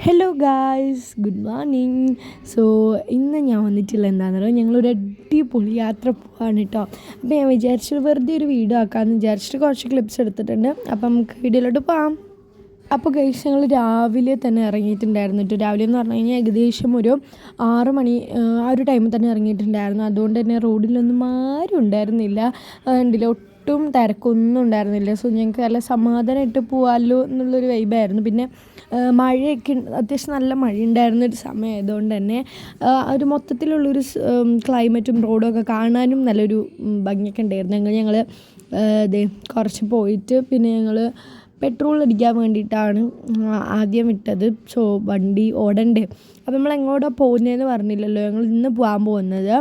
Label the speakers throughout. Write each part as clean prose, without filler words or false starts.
Speaker 1: Hello guys, good morning. So ഇന്ന് ഞാൻ വന്നിട്ടില്ല എന്താണെന്ന് പറയുക, ഞങ്ങളൊരു അടിപൊളി യാത്ര പോവാണ് കേട്ടോ. അപ്പോൾ ഞാൻ വിചാരിച്ചു വെറുതെ ഒരു വീഡിയോ ആക്കാമെന്ന് വിചാരിച്ചിട്ട് കുറച്ച് ക്ലിപ്സ് എടുത്തിട്ടുണ്ട്. അപ്പം നമുക്ക് വീഡിയോയിലോട്ട് പോകാം. അപ്പോൾ ഗൈസ്, ഞങ്ങൾ രാവിലെ തന്നെ ഇറങ്ങിയിട്ടുണ്ടായിരുന്നു കേട്ടോ. രാവിലെ എന്ന് പറഞ്ഞു കഴിഞ്ഞാൽ ഏകദേശം ഒരു 6 മണി ആ ഒരു ടൈമിൽ തന്നെ ഇറങ്ങിയിട്ടുണ്ടായിരുന്നു. അതുകൊണ്ട് തന്നെ റോഡിലൊന്നും ആരും ഉണ്ടായിരുന്നില്ല. ഉണ്ടല്ലോ, ഒട്ടും തിരക്കൊന്നും ഉണ്ടായിരുന്നില്ല. സോ ഞങ്ങൾക്ക് നല്ല സമാധാനമായിട്ട് പോകാമല്ലോ എന്നുള്ളൊരു വൈബായിരുന്നു. പിന്നെ മഴയൊക്കെ അത്യാവശ്യം നല്ല മഴ ഉണ്ടായിരുന്നൊരു സമയമായതുകൊണ്ട് തന്നെ ഒരു മൊത്തത്തിലുള്ളൊരു ക്ലൈമറ്റും റോഡും ഒക്കെ കാണാനും നല്ലൊരു ഭംഗിയൊക്കെ ഉണ്ടായിരുന്നു. ഞങ്ങൾ കുറച്ച് പോയിട്ട് പിന്നെ ഞങ്ങൾ പെട്രോൾ അടിക്കാൻ വേണ്ടിയിട്ടാണ് ആദ്യം വിട്ടത്. സോ വണ്ടി ഓടണ്ടേ. അപ്പോൾ നമ്മൾ എങ്ങോട്ടാണ് പോകുന്നതെന്ന് പറഞ്ഞില്ലല്ലോ. ഞങ്ങൾ ഇന്ന് പോകാൻ പോകുന്നത്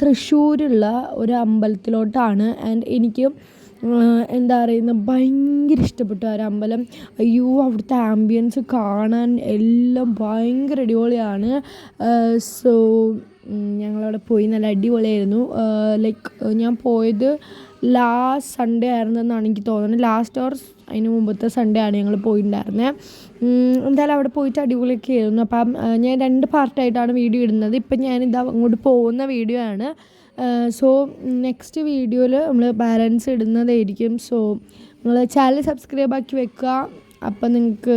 Speaker 1: തൃശ്ശൂരുള്ള ഒരു അമ്പലത്തിലോട്ടാണ്. ആൻഡ് എനിക്ക് എന്താ പറയുന്നത്, ഭയങ്കര ഇഷ്ടപ്പെട്ടു ആ ഒരു അമ്പലം. അയ്യോ, അവിടുത്തെ ആംബിയൻസ് കാണാൻ എല്ലാം ഭയങ്കര അടിപൊളിയാണ്. സോ ഞങ്ങളവിടെ പോയി, നല്ല അടിപൊളിയായിരുന്നു. ഞാൻ പോയത് ലാസ്റ്റ് സൺഡേ ആയിരുന്നെന്നാണ് എനിക്ക് തോന്നുന്നത്. ലാസ്റ്റ് ഓർ അതിന് മുമ്പത്തെ സൺഡേ ആണ് ഞങ്ങൾ പോയിട്ടുണ്ടായിരുന്നത്. എന്തായാലും അവിടെ പോയിട്ട് അടിപൊളിയൊക്കെ ആയിരുന്നു. അപ്പം ഞാൻ 2 പാർട്ടായിട്ടാണ് വീഡിയോ ഇടുന്നത്. ഇപ്പം ഞാനിതാ അങ്ങോട്ട് പോകുന്ന വീഡിയോ ആണ്. സോ നെക്സ്റ്റ് വീഡിയോയിൽ നമ്മൾ ബാലൻസ് ഇടുന്നതായിരിക്കും. സോ നിങ്ങൾ ചാനൽ സബ്സ്ക്രൈബ് ആക്കി വെക്കുക. അപ്പം നിങ്ങൾക്ക്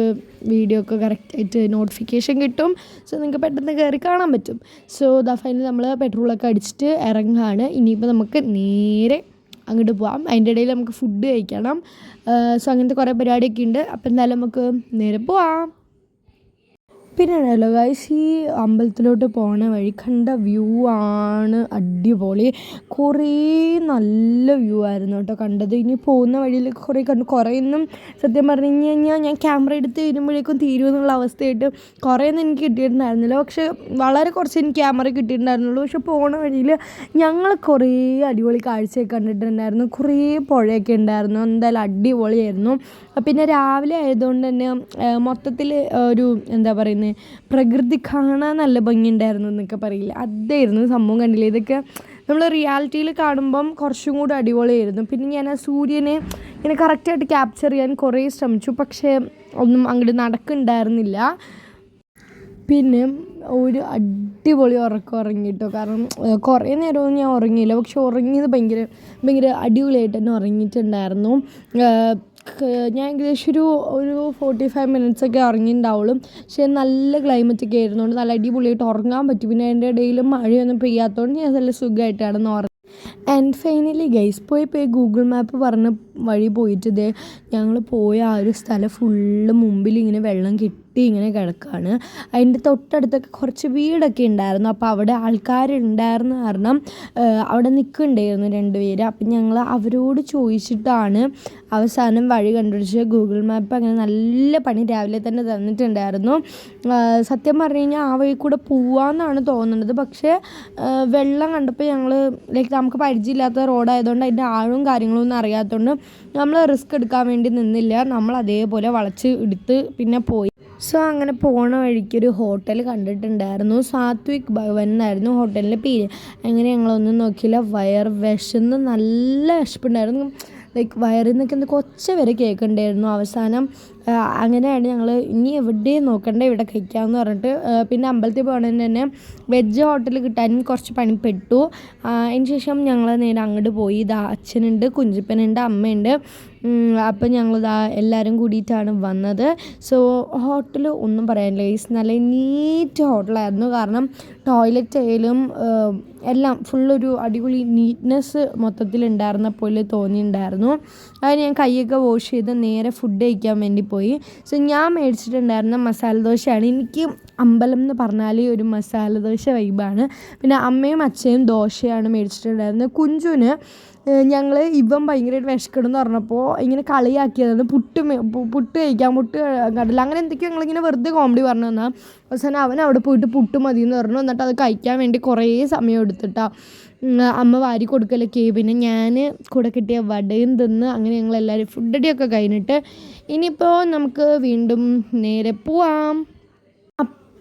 Speaker 1: വീഡിയോ ഒക്കെ കറക്റ്റായിട്ട് നോട്ടിഫിക്കേഷൻ കിട്ടും. സോ നിങ്ങൾക്ക് പെട്ടെന്ന് കയറി കാണാൻ പറ്റും. സോ ഫൈനൽ നമ്മൾ പെട്രോളൊക്കെ അടിച്ചിട്ട് ഇറങ്ങുകയാണ്. ഇനിയിപ്പോൾ നമുക്ക് നേരെ അങ്ങോട്ട് പോകാം. അതിൻ്റെ ഇടയിൽ നമുക്ക് ഫുഡ് കഴിക്കണം. സോ അങ്ങനത്തെ കുറേ പരിപാടിയൊക്കെ ഉണ്ട്. അപ്പം എന്തായാലും നമുക്ക് നേരെ പോവാം. പിന്നെ ഉണ്ടല്ലോ ഗൈസ്, ഈ അമ്പലത്തിലോട്ട് പോണ വഴി കണ്ട വ്യൂ ആണ് അടിപൊളി. കുറേ നല്ല വ്യൂ ആയിരുന്നു കേട്ടോ കണ്ടത്. ഇനി പോകുന്ന വഴിയിൽ കുറേ കണ്ടു. കുറേയൊന്നും സത്യം പറഞ്ഞു കഴിഞ്ഞാൽ ഞാൻ ക്യാമറ എടുത്ത് വരുമ്പോഴേക്കും തീരുമെന്നുള്ള അവസ്ഥയായിട്ട് കുറേയൊന്നും എനിക്ക് കിട്ടിയിട്ടുണ്ടായിരുന്നില്ല. പക്ഷെ വളരെ കുറച്ച് എനിക്ക് ക്യാമറ കിട്ടിയിട്ടുണ്ടായിരുന്നുള്ളൂ. പക്ഷെ പോണ വഴിയിൽ ഞങ്ങൾ കുറേ അടിപൊളി കാഴ്ചയൊക്കെ കണ്ടിട്ടുണ്ടായിരുന്നു. കുറേ പുഴയൊക്കെ ഉണ്ടായിരുന്നു. എന്തായാലും അടിപൊളിയായിരുന്നു. പിന്നെ രാവിലെ ആയതുകൊണ്ട് തന്നെ മൊത്തത്തിൽ ഒരു എന്താ പറയുന്നത്, പ്രകൃതി കാണാൻ നല്ല ഭംഗിയുണ്ടായിരുന്നു എന്നൊക്കെ പറയില്ല, അതായിരുന്നു സംഭവം. കണ്ടില്ലേ, ഇതൊക്കെ നമ്മൾ റിയാലിറ്റിയിൽ കാണുമ്പം കുറച്ചും കൂടി അടിപൊളിയായിരുന്നു. പിന്നെ ഞാൻ ആ സൂര്യനെ ഇങ്ങനെ കറക്റ്റായിട്ട് ക്യാപ്ചർ ചെയ്യാൻ കുറേ ശ്രമിച്ചു. പക്ഷേ ഒന്നും അങ്ങോട്ട് നടക്കുന്നുണ്ടായിരുന്നില്ല. പിന്നെ ഒരു അടിപൊളി ഉറക്കം ഉറങ്ങിയിട്ടോ. കാരണം കുറേ നേരമൊന്നും ഞാൻ ഉറങ്ങിയില്ല. പക്ഷെ ഉറങ്ങിയത് ഭയങ്കര അടിപൊളിയായിട്ട് തന്നെ ഉറങ്ങിയിട്ടുണ്ടായിരുന്നു. ഞാൻ ഏകദേശം ഒരു 45 മിനിറ്റ്സൊക്കെ ഉറങ്ങിയിട്ടുണ്ടാവുള്ളൂ. പക്ഷേ നല്ല ക്ലൈമറ്റൊക്കെ ആയിരുന്നുകൊണ്ട് നല്ല അടിപൊളിയായിട്ട് ഉറങ്ങാൻ പറ്റും. പിന്നെ അതിൻ്റെ ഇടയിൽ മഴയൊന്നും പെയ്യാത്തതുകൊണ്ട് ഞാൻ നല്ല സുഖമായിട്ടാണ് ഉറങ്ങി. ആൻഡ് ഫൈനലി ഗൈസ്, പോയി ഗൂഗിൾ മാപ്പ് പറഞ്ഞ് വഴി പോയിട്ട് ഞങ്ങൾ പോയ ആ ഒരു സ്ഥലം ഫുള്ള് മുമ്പിൽ ഇങ്ങനെ വെള്ളം കെട്ടി ഇങ്ങനെ കിടക്കുകയാണ്. അതിൻ്റെ തൊട്ടടുത്തൊക്കെ കുറച്ച് വീടൊക്കെ ഉണ്ടായിരുന്നു. അപ്പോൾ അവിടെ ആൾക്കാരുണ്ടായിരുന്ന കാരണം അവിടെ നിൽക്കുന്നുണ്ടായിരുന്നു 2 പേര്. അപ്പം ഞങ്ങൾ അവരോട് ചോദിച്ചിട്ടാണ് അവസാനം വഴി കണ്ടുപിടിച്ച്. ഗൂഗിൾ മാപ്പ് അങ്ങനെ നല്ല പണി രാവിലെ തന്നെ തന്നിട്ടുണ്ടായിരുന്നു. സത്യം പറഞ്ഞു കഴിഞ്ഞാൽ ആ വഴി കൂടെ പോവാമെന്നാണ് തോന്നുന്നത്. പക്ഷേ വെള്ളം കണ്ടപ്പോൾ ഞങ്ങൾ നമുക്ക് പരിചയമില്ലാത്ത റോഡായതുകൊണ്ട് അതിൻ്റെ ആഴവും കാര്യങ്ങളൊന്നും അറിയാത്തതുകൊണ്ട് നമ്മൾ റിസ്ക് എടുക്കാൻ വേണ്ടി നിന്നില്ല. നമ്മൾ അതേപോലെ വളച്ച് എടുത്ത് പിന്നെ പോയി. സോ അങ്ങനെ പോണ വഴിക്കൊരു ഹോട്ടൽ കണ്ടിട്ടുണ്ടായിരുന്നു. സാത്വിക് ഭവൻ എന്നായിരുന്നു ഹോട്ടലിൻ്റെ പേര്. അങ്ങനെ ഞങ്ങളൊന്നും നോക്കിയില്ല. വിശന്ന് നല്ല വിശപ്പുണ്ടായിരുന്നു. വയറിൽ നിന്നൊക്കെ കൊച്ച വരെ കേൾക്കണ്ടായിരുന്നു. അവസാനം അങ്ങനെയാണ് ഞങ്ങൾ ഇനി എവിടെയും നോക്കണ്ട, ഇവിടെ കഴിക്കാമെന്ന് പറഞ്ഞിട്ട് പിന്നെ അമ്പലത്തിൽ പോകണമെന്ന് തന്നെ വെജ് ഹോട്ടൽ കിട്ടാനും കുറച്ച് പണിപ്പെട്ടു. അതിന് ശേഷം ഞങ്ങൾ നേരെ അങ്ങോട്ട് പോയി. അച്ഛനുണ്ട്, കുഞ്ചപ്പനുണ്ട്, അമ്മയുണ്ട്. അപ്പം ഞങ്ങളിതാ എല്ലാവരും കൂടിയിട്ടാണ് വന്നത്. സോ ഹോട്ടൽ ഒന്നും പറയാനില്ല, നല്ല നീറ്റ് ഹോട്ടലായിരുന്നു. കാരണം ടോയ്ലറ്റ് ആയാലും എല്ലാം ഫുള്ളൊരു അടിപൊളി നീറ്റ്നെസ് മൊത്തത്തിലുണ്ടായിരുന്ന പോലെ തോന്നിയിട്ടുണ്ടായിരുന്നു. അത് ഞാൻ കൈയൊക്കെ വാഷ് ചെയ്ത് നേരെ ഫുഡ് കഴിക്കാൻ വേണ്ടി പോയി. സോ ഞാൻ മേടിച്ചിട്ടുണ്ടായിരുന്ന മസാല ദോശയാണ്. എനിക്ക് അമ്പലം എന്ന് പറഞ്ഞാൽ ഒരു മസാല ദോശ വൈബാണ്. പിന്നെ അമ്മയും അച്ഛനും ദോശയാണ് മേടിച്ചിട്ടുണ്ടായിരുന്നത്. കുഞ്ചുവിന് ഇവൻ ഭയങ്കരമായിട്ട് വിശക്കണം എന്ന് പറഞ്ഞപ്പോൾ ഇങ്ങനെ കളിയാക്കിയതാണ്. പുട്ട് കഴിക്കാം, പുട്ട് കടല അങ്ങനെ എന്തൊക്കെയോ ഞങ്ങളിങ്ങനെ വെറുതെ കോമഡി പറഞ്ഞു തന്നാൽ അവസാനം അവൻ അവിടെ പോയിട്ട് പുട്ട് മതി എന്ന് പറഞ്ഞു. എന്നിട്ട് അത് കഴിക്കാൻ വേണ്ടി കുറേ സമയം എടുത്തിട്ടാണ് അമ്മ വാരി കൊടുക്കലൊക്കെ. പിന്നെ ഞാൻ കൂടെ കിട്ടിയ വടയും തിന്ന് അങ്ങനെ ഞങ്ങളെല്ലാവരും ഫുഡടിയൊക്കെ കഴിഞ്ഞിട്ട് ഇനിയിപ്പോൾ നമുക്ക് വീണ്ടും നേരെ പോവാം.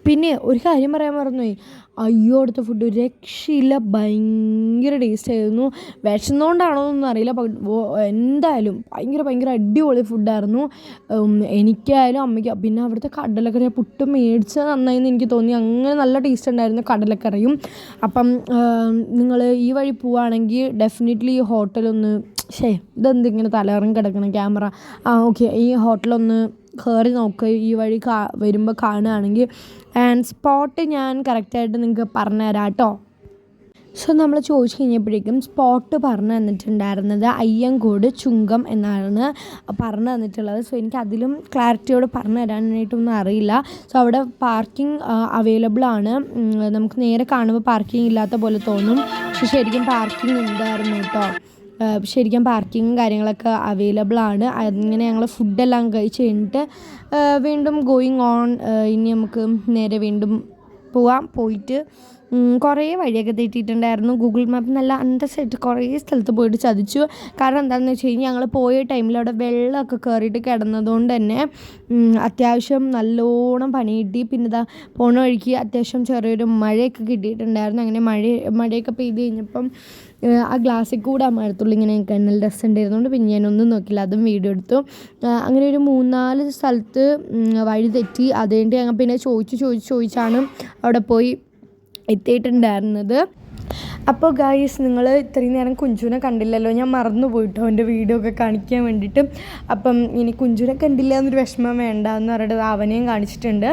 Speaker 1: പിന്നെ ഒരു കാര്യം പറയാൻ മറന്നുപോയി. അയ്യോ അവിടുത്തെ ഫുഡ് ഒരു രക്ഷയില്ല, ഭയങ്കര ടേസ്റ്റ് ആയിരുന്നു. വിശന്നുകൊണ്ടാണോ എന്നൊന്നും അറിയില്ല, എന്തായാലും ഭയങ്കര അടിപൊളി ഫുഡായിരുന്നു. എനിക്കായാലും അമ്മയ്ക്ക്. പിന്നെ അവിടുത്തെ കടലക്കറി പുട്ട് മേടിച്ചത് നന്നായിന്ന് എനിക്ക് തോന്നി, അങ്ങനെ നല്ല ടേസ്റ്റ് ഉണ്ടായിരുന്നു കടലക്കറിയും. അപ്പം നിങ്ങൾ ഈ വഴി പോവുകയാണെങ്കിൽ ഡെഫിനറ്റ്ലി ഈ ഹോട്ടലൊന്ന് ഇതെന്തിങ്ങനെ തലകറങ്ങി കിടക്കണം ക്യാമറ. ഓക്കെ, ഈ ഹോട്ടലൊന്ന് കയറി നോക്കുക ഈ വഴി വരുമ്പോൾ കാണുകയാണെങ്കിൽ. ആൻഡ് സ്പോട്ട് ഞാൻ കറക്റ്റായിട്ട് നിങ്ങൾക്ക് പറഞ്ഞു തരാം കേട്ടോ. സോ നമ്മൾ ചോദിച്ചു കഴിഞ്ഞപ്പോഴേക്കും സ്പോട്ട് പറഞ്ഞു തന്നിട്ടുണ്ടായിരുന്നത് അയ്യങ്കോട് ചുങ്കം എന്നാണ് പറഞ്ഞു തന്നിട്ടുള്ളത്. സോ എനിക്ക് അതിലും ക്ലാരിറ്റിയോട് പറഞ്ഞു തരാനായിട്ടൊന്നും അറിയില്ല. സോ അവിടെ പാർക്കിംഗ് അവൈലബിൾ ആണ്. നമുക്ക് നേരെ കാണുമ്പോൾ പാർക്കിംഗ് ഇല്ലാത്ത പോലെ തോന്നും, പക്ഷെ ശരിക്കും പാർക്കിംഗ് ഉണ്ടായിരുന്നു കേട്ടോ. ശരിക്കും പാർക്കിങ്ങും കാര്യങ്ങളൊക്കെ അവൈലബിൾ ആണ്. അങ്ങനെ ഞങ്ങൾ ഫുഡെല്ലാം കഴിച്ച് കഴിഞ്ഞിട്ട് വീണ്ടും ഗോയിങ് ഓൺ. ഇനി നമുക്ക് നേരെ വീണ്ടും പോയിട്ട് കുറേ വഴിയൊക്കെ തെറ്റിയിട്ടുണ്ടായിരുന്നു. ഗൂഗിൾ മാപ്പ് നല്ല അന്തസ്സായിട്ട് കുറേ സ്ഥലത്ത് പോയിട്ട് ചതിച്ചു. കാരണം എന്താണെന്ന് വെച്ച് കഴിഞ്ഞാൽ ഞങ്ങൾ പോയ ടൈമിൽ അവിടെ വെള്ളമൊക്കെ കയറിയിട്ട് കിടന്നതുകൊണ്ട് തന്നെ അത്യാവശ്യം നല്ലോണം പണി കിട്ടി. പിന്നെ ഇതാ പോണ വഴിക്ക് അത്യാവശ്യം ചെറിയൊരു മഴയൊക്കെ കിട്ടിയിട്ടുണ്ടായിരുന്നു. അങ്ങനെ മഴയൊക്കെ പെയ്ത് കഴിഞ്ഞപ്പം ആ ഗ്ലാസ്സിൽ കൂടെ ആ മഴത്തുള്ളി ഇങ്ങനെ കണ്ണൽ ഡ്രസ്സ് ഉണ്ടായിരുന്നുകൊണ്ട് പിന്നെ ഞാനൊന്നും നോക്കില്ല, അതും വീഡിയോ എടുത്തു. അങ്ങനെ ഒരു 3-4 സ്ഥലത്ത് വഴി തെറ്റി. അതുകൊണ്ട് ഞങ്ങൾ പിന്നെ ചോദിച്ചാണ് അവിടെ പോയി എത്തിയിട്ടുണ്ടായിരുന്നത്. അപ്പോൾ ഗായ്സ്, നിങ്ങൾ ഇത്രയും നേരം കുഞ്ചുവിനെ കണ്ടില്ലല്ലോ, ഞാൻ മറന്നു പോയിട്ടോ എൻ്റെ വീഡിയോ ഒക്കെ കാണിക്കാൻ വേണ്ടിയിട്ട്. അപ്പം ഇനി കുഞ്ചുവിനെ കണ്ടില്ല എന്നൊരു വിഷമം വേണ്ട എന്ന് പറഞ്ഞിട്ട് അവനെയും കാണിച്ചിട്ടുണ്ട്.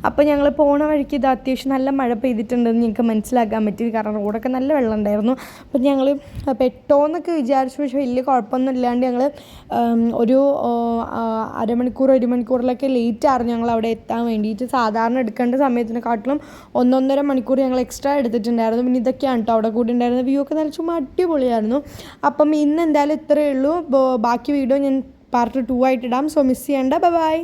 Speaker 1: അപ്പോൾ ഞങ്ങൾ പോണ വഴിക്ക് ഇത് അത്യാവശ്യം നല്ല മഴ പെയ്തിട്ടുണ്ടെന്ന് ഞങ്ങൾക്ക് മനസ്സിലാക്കാൻ പറ്റി, കാരണം റോഡൊക്കെ നല്ല വെള്ളം ഉണ്ടായിരുന്നു. അപ്പം ഞങ്ങൾ പെട്ടോന്നൊക്കെ വിചാരിച്ചു, പക്ഷേ വലിയ കുഴപ്പമൊന്നും ഇല്ലാണ്ട് ഞങ്ങൾ ഒരു 1 മണിക്കൂറിലൊക്കെ ലേറ്റായിരുന്നു ഞങ്ങൾ അവിടെ എത്താൻ വേണ്ടിയിട്ട്. സാധാരണ എടുക്കേണ്ട സമയത്തിനെക്കാട്ടിലും 1.5 മണിക്കൂർ ഞങ്ങൾ എക്സ്ട്രാ എടുത്തിട്ടുണ്ടായിരുന്നു. പിന്നെ ഇതൊക്കെയാണ് കേട്ടോ അവിടെ കൂടി ഉണ്ടായിരുന്ന വ്യൂ ഒക്കെ നല്ല ചുമ്മാ അടിപൊളിയായിരുന്നു. അപ്പം ഇന്ന് എന്തായാലും ഇത്രയേ ഉള്ളൂ. ബാക്കി വീഡിയോ ഞാൻ പാർട്ട് 2 ആയിട്ട് ഇടാം. സോ മിസ് ചെയ്യണ്ട. ബൈ.